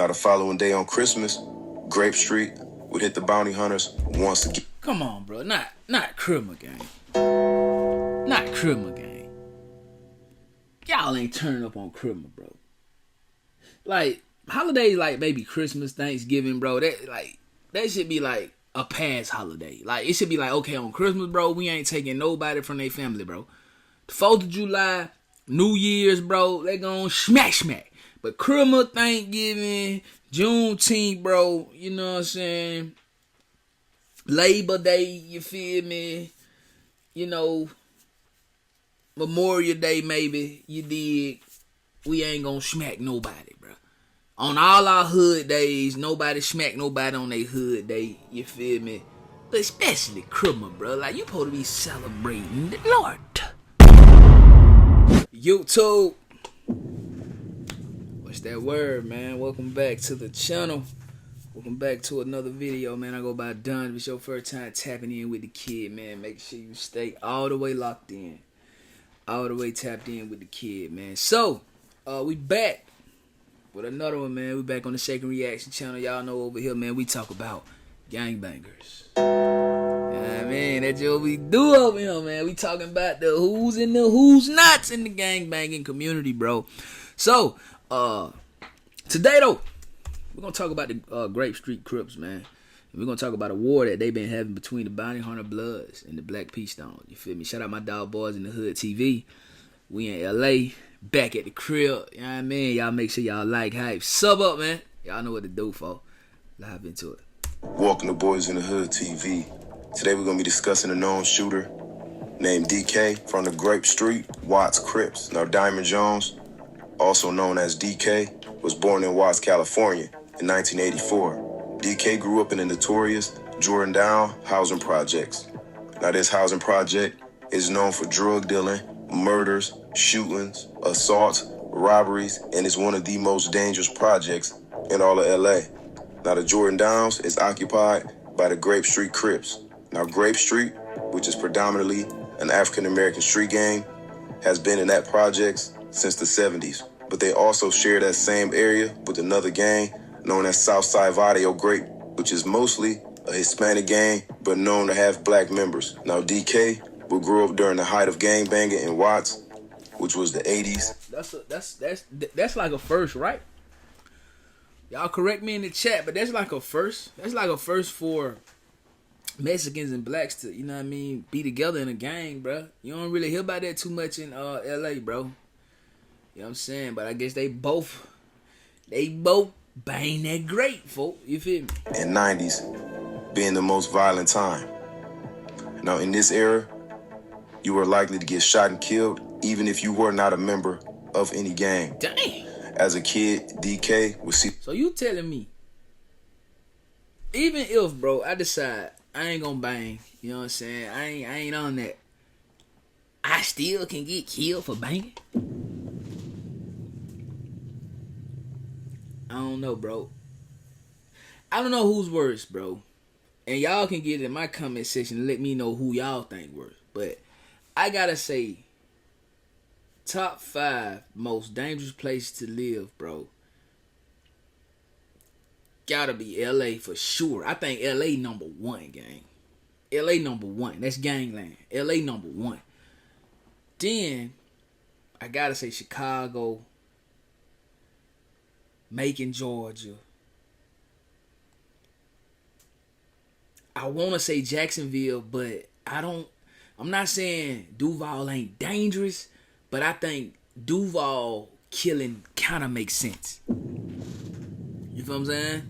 Now the following day on Christmas, Grape Street would hit the bounty hunters once again. Come on, bro. Not criminal gang. Not criminal gang. Y'all ain't turning up on criminal, bro. Like, holidays like maybe Christmas, Thanksgiving, bro. That should be like a past holiday. Like, it should be like, okay, on Christmas, bro, we ain't taking nobody from their family, bro. The 4th of July, New Year's, bro, they gon' smack. But criminal, Thanksgiving, Juneteenth, bro, you know what I'm saying? Labor Day, you feel me? You know, Memorial Day, maybe, you dig? We ain't gonna smack nobody, bro. On all our hood days, nobody smack nobody on their hood day, you feel me? But especially criminal, bro. Like, you supposed to be celebrating the Lord. YouTube. What's that word, man? Welcome back to the channel. Welcome back to another video, man. I go by Don. If it's your first time tapping in with the kid, man, make sure you stay all the way locked in. All the way tapped in with the kid, man. So, we back with another one, man. We back on the Shaking Reaction channel. Y'all know over here, man, we talk about gangbangers. Yeah, man, that's what we do over here, man. We talking about the who's and the who's nots in the gangbanging community, bro. So, today, though, we're going to talk about the Grape Street CRIPS, man. And we're going to talk about a war that they've been having between the Bounty Hunter Bloods and the Black Peace Stone. You feel me? Shout out my dog boys in the Hood TV. We in L.A., back at the crib. You know what I mean? Y'all make sure y'all like, hype, sub up, man. Y'all know what to do, for. Live into it. Welcome to Boys in the Hood TV. Today we're going to be discussing a known shooter named DK from the Grape Street, Watts CRIPS. Now, Diamond Jones, also known as DK, was born in Watts, California in 1984. DK grew up in the notorious Jordan Down housing projects. Now, this housing project is known for drug dealing, murders, shootings, assaults, robberies, and is one of the most dangerous projects in all of LA. Now, the Jordan Downs is occupied by the Grape Street CRIPS. Now, Grape Street, which is predominantly an African-American street gang, has been in that projects since the 70s. But they also share that same area with another gang known as Southside Vadio Grape, which is mostly a Hispanic gang, but known to have black members. Now, DK grew up during the height of gangbanging in Watts, which was the 80s. That's like a first, right? Y'all correct me in the chat, but that's like a first. That's like a first for Mexicans and blacks to, you know what I mean, be together in a gang, bro. You don't really hear about that too much in LA, bro. You know what I'm saying? But I guess they both bang that grape, folk. You feel me? And 90s being the most violent time. Now, in this era, you were likely to get shot and killed, even if you were not a member of any gang. Dang. As a kid, DK was see. So you telling me, even if, bro, I decide I ain't gonna bang, you know what I'm saying? I ain't on that. I still can get killed for banging? I don't know, bro. I don't know who's worse, bro. And y'all can get in my comment section and let me know who y'all think worse. But I gotta say, top 5 most dangerous places to live, bro. Gotta be LA for sure. I think LA number 1, gang. LA number 1. That's gangland. LA number 1. Then, I gotta say Chicago, Macon, Georgia. I wanna say Jacksonville, but I'm not saying Duval ain't dangerous, but I think Duval killing kind of makes sense. You feel what I'm saying?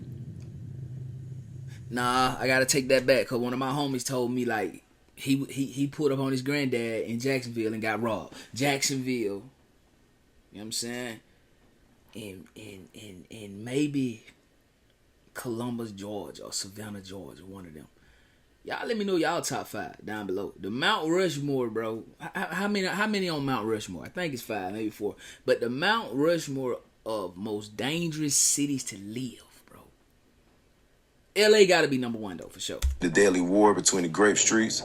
Nah, I gotta take that back, because one of my homies told me, like, he pulled up on his granddad in Jacksonville and got robbed. Jacksonville, you know what I'm saying? And maybe Columbus, Georgia, or Savannah, Georgia, one of them. Y'all let me know y'all top 5 down below. The Mount Rushmore, bro. How many on Mount Rushmore? I think it's 5, maybe 4. But the Mount Rushmore of most dangerous cities to live, bro. LA gotta be number 1 though, for sure. The daily war between the Grape Streets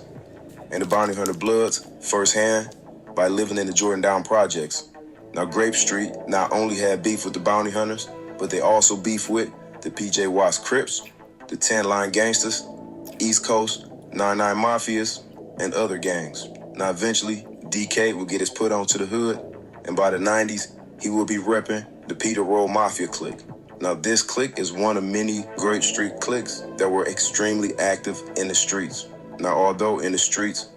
and the Bounty Hunter Bloods firsthand by living in the Jordan Down projects. Now, Grape Street not only had beef with the Bounty Hunters, but they also beef with the PJ Watts Crips, the 10-Line Gangsters, East Coast, 9-9 Mafias, and other gangs. Now eventually, DK will get his put onto the hood, and by the 90s, he will be repping the Peter Roll Mafia clique. Now this clique is one of many Grape Street cliques that were extremely active in the streets. Now although in the streets,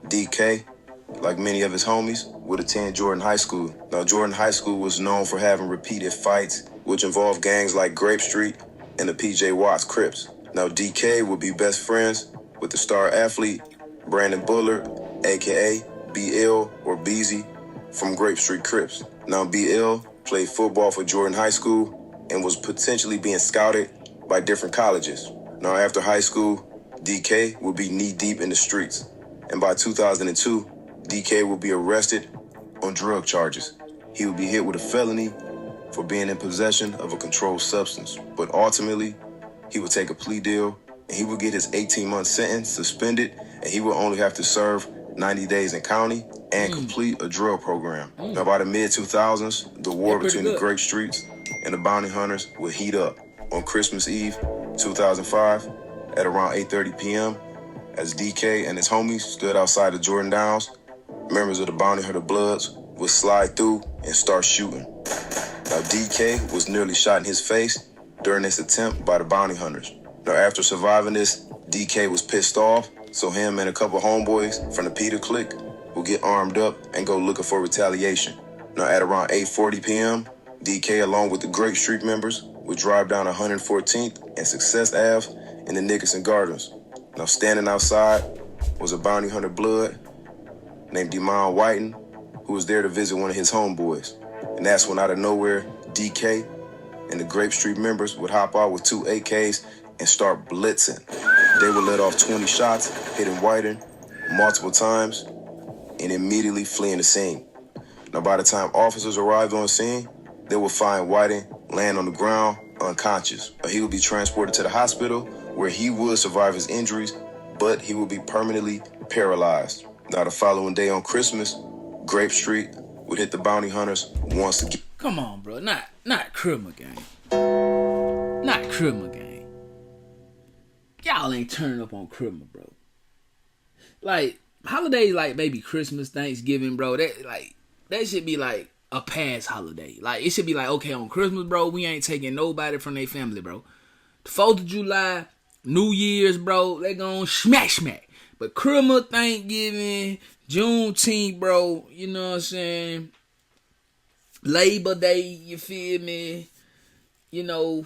DK, like many of his homies, would attend Jordan High School. Now Jordan High School was known for having repeated fights, which involved gangs like Grape Street and the PJ Watts Crips. Now DK would be best friends with the star athlete Brandon Bullard, aka BL or Beezy from Grape Street Crips. Now BL played football for Jordan High School and was potentially being scouted by different colleges. Now after high school, DK would be knee-deep in the streets. And by 2002, DK would be arrested on drug charges. He would be hit with a felony for being in possession of a controlled substance. But ultimately, he would take a plea deal and he would get his 18-month sentence suspended, and he would only have to serve 90 days in county and complete a drug program. Now by the mid-2000s, the war between the Grape Streets and the Bounty Hunters would heat up. On Christmas Eve, 2005, at around 8:30 p.m., as DK and his homies stood outside the Jordan Downs, members of the Bounty Hunter Bloods would slide through and start shooting. Now DK was nearly shot in his face during this attempt by the Bounty Hunters. Now after surviving this, DK was pissed off, so him and a couple homeboys from the Peter clique will get armed up and go looking for retaliation. Now at around 8:40 p.m., DK along with the Grape Street members would drive down 114th and Success Ave in the Nickerson Gardens. Now standing outside was a Bounty Hunter Blood named Demond Whiten, who was there to visit one of his homeboys. And that's when out of nowhere, DK and the Grape Street members would hop out with 2 AKs and start blitzing. They would let off 20 shots, hitting Whiten multiple times, and immediately fleeing the scene. Now by the time officers arrived on scene, they would find Whiten laying on the ground unconscious. He would be transported to the hospital where he would survive his injuries, but he would be permanently paralyzed. Now the following day on Christmas, Grape Street would hit the Bounty Hunters once again. Come on, bro. Not criminal gang. Not criminal gang. Y'all ain't turning up on criminal, bro. Like, holidays like maybe Christmas, Thanksgiving, bro. That should be like a past holiday. Like, it should be like, okay, on Christmas, bro, we ain't taking nobody from their family, bro. The 4th of July, New Year's, bro, they gon' smack. But Christmas, Thanksgiving, Juneteenth, bro, you know what I'm saying? Labor Day, you feel me? You know,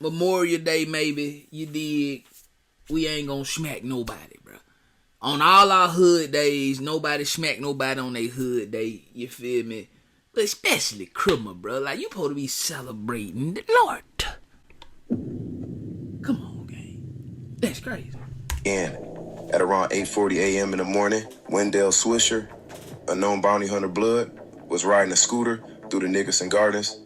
Memorial Day, maybe, you dig? We ain't gonna smack nobody, bro. On all our hood days, nobody smack nobody on their hood day, you feel me? But especially Christmas, bro. Like, you supposed to be celebrating the Lord. Come on, gang. That's crazy. And at around 8:40 a.m. in the morning, Wendell Swisher, a known Bounty Hunter Blood, was riding a scooter through the Nickerson Gardens,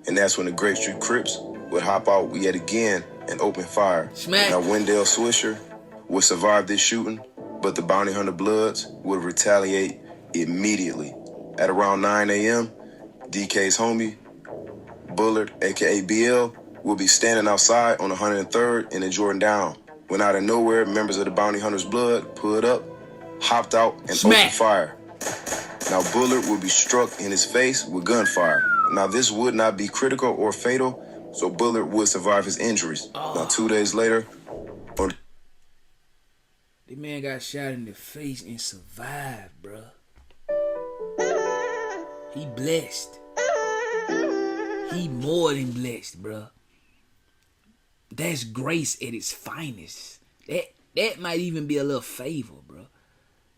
and that's when the Grape Street Crips would hop out yet again and open fire. Smack. Now Wendell Swisher would survive this shooting, but the Bounty Hunter Bloods would retaliate immediately. At around 9 a.m., DK's homie, Bullard, aka BL, will be standing outside on 103rd in the Jordan Down, when out of nowhere, members of the Bounty Hunters Blood pulled up, hopped out, and opened fire. Now Bullard will be struck in his face with gunfire. Now this would not be critical or fatal, so Bullard would survive his injuries. Now 2 days later, the man got shot in the face and survived, bruh. He blessed. He more than blessed, bruh. That's grace at its finest. That might even be a little favor, bro.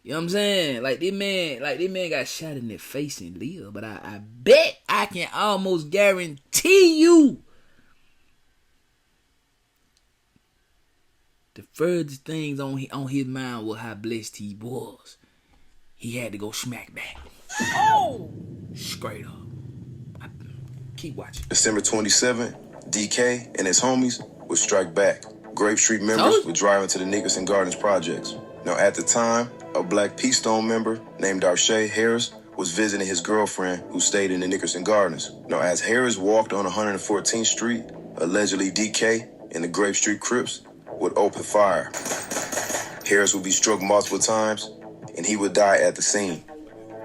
You know what I'm saying? Like, this man got shot in the face and lived. But I bet I can almost guarantee you the furthest things on his mind was how blessed he was. He had to go smack back. Oh! Straight up. Keep watching. December 27th, DK and his homies would strike back. Grape Street members would drive into the Nickerson Gardens projects. Now, at the time, a Black P-Stone member named Darshay Harris was visiting his girlfriend who stayed in the Nickerson Gardens. Now, as Harris walked on 114th Street, allegedly DK and the Grape Street Crips would open fire. Harris would be struck multiple times, and he would die at the scene.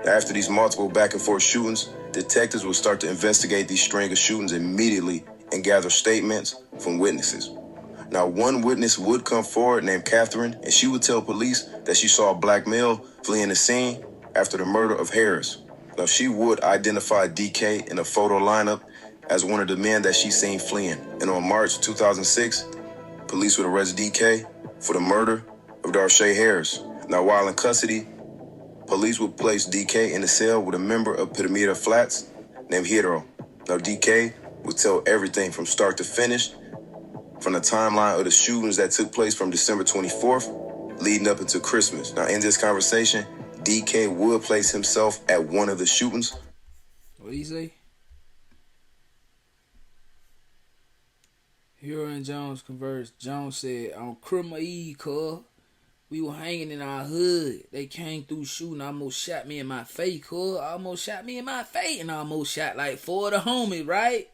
After these multiple back and forth shootings, detectives would start to investigate these string of shootings immediately and gather statements from witnesses. Now, one witness would come forward named Catherine, and she would tell police that she saw a black male fleeing the scene after the murder of Harris. Now, she would identify DK in a photo lineup as one of the men that she seen fleeing. And on March 2006, police would arrest DK for the murder of Darshay Harris. Now, while in custody, police would place DK in a cell with a member of Pyramida Flats named Hero. Now, DK would tell everything from start to finish, from the timeline of the shootings that took place from December 24th leading up into Christmas. Now, in this conversation, DK would place himself at one of the shootings. What do you say? Hero and Jones conversed. Jones said, on Christmas Eve, cuz, we were hanging in our hood. They came through shooting, almost shot me in my face, cuz. Almost shot me in my face and almost shot like 4 of the homies, right?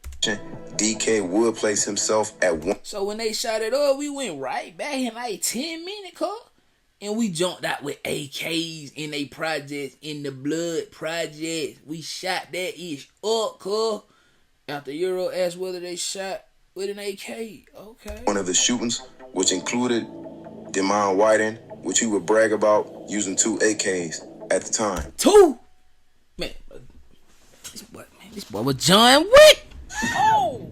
DK would place himself at one. So when they shot it up, we went right back in like 10 minutes, cuz. And we jumped out with AKs in they projects, in the blood projects. We shot that ish up, cuz. After Euro asked whether they shot with an AK. Okay. One of the shootings, which included Demond Whiting, which he would brag about using 2 AKs at the time. 2? Man, this boy was John Wick. Oh!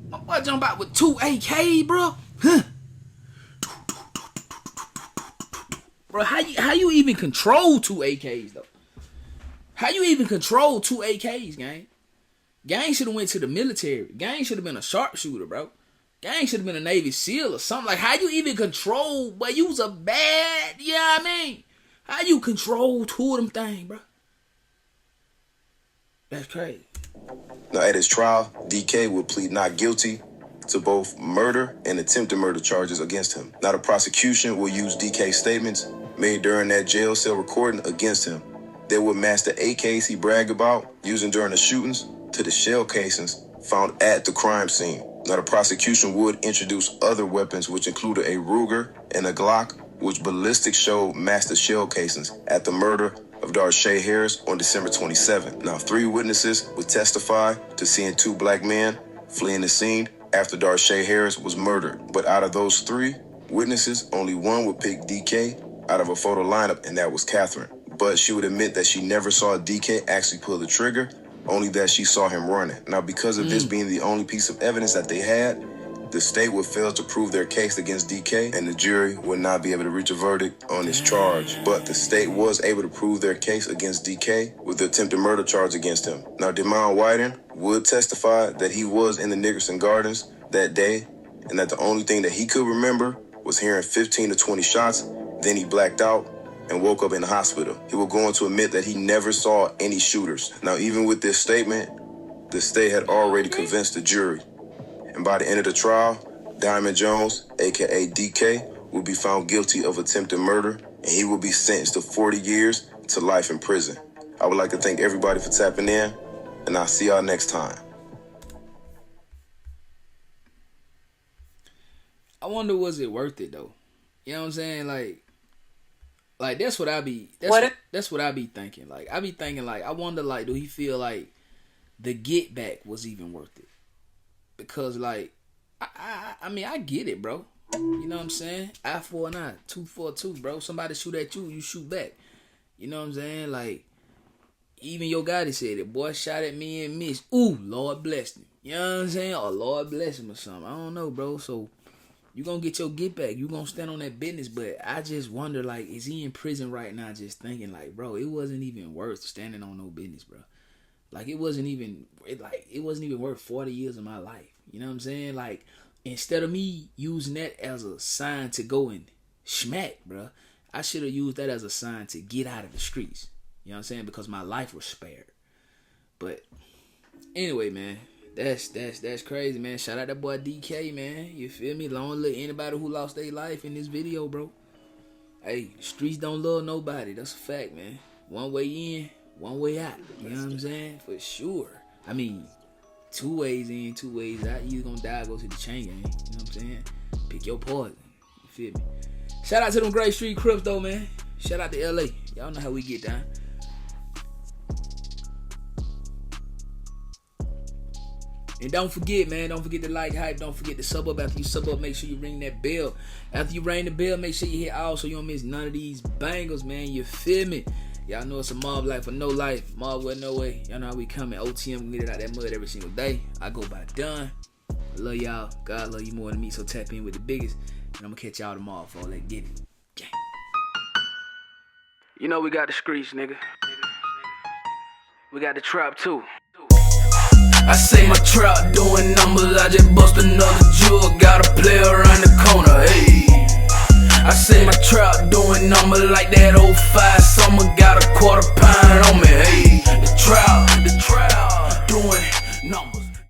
My boy jumped out with 2 AK, bro. Huh. Bro, how you even control 2 AKs, though? How you even control 2 AKs, gang? Gang should have went to the military. Gang should have been a sharpshooter, bro. Gang should have been a Navy SEAL or something. Like, how you even control, but you was a bad, you know what I mean? How you control 2 of them things, bro? That's crazy. Now, at his trial, DK would plead not guilty to both murder and attempted murder charges against him. Now, the prosecution will use DK's statements made during that jail cell recording against him. They would match the AKs he bragged about using during the shootings to the shell casings found at the crime scene. Now, the prosecution would introduce other weapons, which included a Ruger and a Glock, which ballistics showed matched the shell casings at the murder of Darshay Harris on December 27th. Now, 3 witnesses would testify to seeing 2 black men fleeing the scene after Darshay Harris was murdered. But out of those 3 witnesses, only one would pick DK out of a photo lineup, and that was Catherine. But she would admit that she never saw DK actually pull the trigger, only that she saw him running. Now, because of this being the only piece of evidence that they had, the state would fail to prove their case against DK, and the jury would not be able to reach a verdict on this charge. But the state was able to prove their case against DK with the attempted murder charge against him. Now, Demond Whiting would testify that he was in the Nickerson Gardens that day, and that the only thing that he could remember was hearing 15 to 20 shots. Then he blacked out and woke up in the hospital. He would go on to admit that he never saw any shooters. Now, even with this statement, the state had already convinced the jury. And by the end of the trial, Diamond Jones, aka DK, will be found guilty of attempted murder, and he will be sentenced to 40 years to life in prison. I would like to thank everybody for tapping in, and I'll see y'all next time. I wonder, was it worth it though? You know what I'm saying? Like that's what I be. That's what I be thinking. Like I be thinking, like I wonder, like, do he feel like the get back was even worth it? Because like I mean, I get it, bro. You know what I'm saying? Eye for an eye, 2 for a 2, bro. Somebody shoot at you, you shoot back. You know what I'm saying? Like even your guy said it. Boy shot at me and missed. Ooh, Lord bless him. You know what I'm saying? Or Lord bless him or something. I don't know, bro. So you gonna get your get back. You gonna stand on that business. But I just wonder, like, is he in prison right now just thinking, like, bro, it wasn't even worth standing on no business, bro. Like, it wasn't even worth 40 years of my life. You know what I'm saying? Like, instead of me using that as a sign to go and smack, bro, I should have used that as a sign to get out of the streets. You know what I'm saying? Because my life was spared. But anyway, man, that's crazy, man. Shout out that boy DK, man. You feel me? Long live anybody who lost their life in this video, bro. Hey, the streets don't love nobody. That's a fact, man. One way in, one way out. You know what I'm saying? For sure. I mean, 2 ways in, 2 ways out. You either gonna die or go to the chain gang. You know what I'm saying? Pick your poison. You feel me? Shout out to them Grape Street Crips though, man. Shout out to LA. Y'all know how we get down. And don't forget, man, don't forget to like, hype, don't forget to sub up. After you sub up, make sure you ring that bell. After you ring the bell, make sure you hit all so you don't miss none of these bangles, man. You feel me? Y'all know it's a mob life or no life. Mob with no way. Y'all know how we coming. OTM, we get it out that mud every single day. I go by Done. I love y'all. God love you more than me, so tap in with the biggest. And I'm going to catch y'all tomorrow for all that get it. Gang. You know we got the streets, nigga. We got the trap too. I say my trap doing numbers, I just bust another jewel. Got a player around the corner, hey. I say my trap doing numbers like that 05 summer. Got a quarter pound on me, hey. The trap doing numbers.